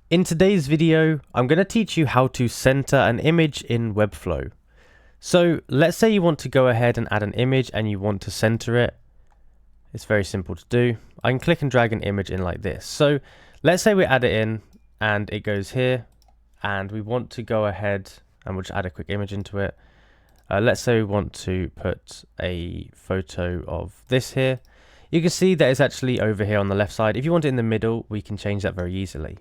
In today's video, I'm going to teach you how to center an image in Webflow. So let's say you want to go ahead and add an image and you want to center it. It's very simple to do. I can click and drag an image in like this. So let's say we add it in and it goes here and we want to go ahead and we'll just add a quick image into it. Let's say we want to put a photo of this here. You can see that it's actually over here on the left side. If you want it in the middle, we can change that very easily.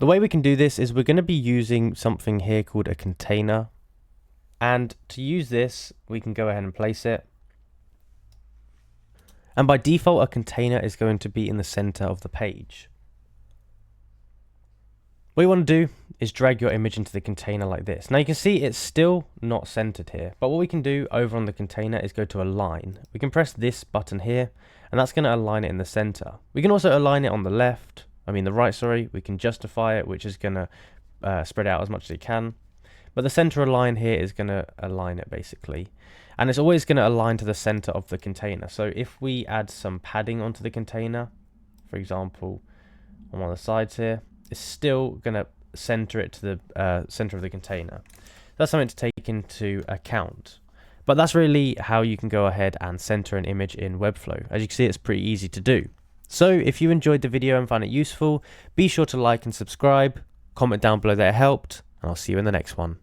The way we can do this is we're going to be using something here called a container. And to use this, we can go ahead and place it. And by default, a container is going to be in the center of the page. What you want to do is drag your image into the container like this. Now you can see it's still not centered here, but what we can do over on the container is go to align. We can press this button here, and that's going to align it in the center. We can also align it on the the right, sorry. We can justify it, which is going to spread out as much as it can. But the center align here is going to align it basically. And it's always going to align to the center of the container. So if we add some padding onto the container, for example, on one of the sides here, it's still going to center it to the center of the container. That's something to take into account. But that's really how you can go ahead and center an image in Webflow. As you can see, it's pretty easy to do. So if you enjoyed the video and found it useful, be sure to like and subscribe, comment down below that it helped, and I'll see you in the next one.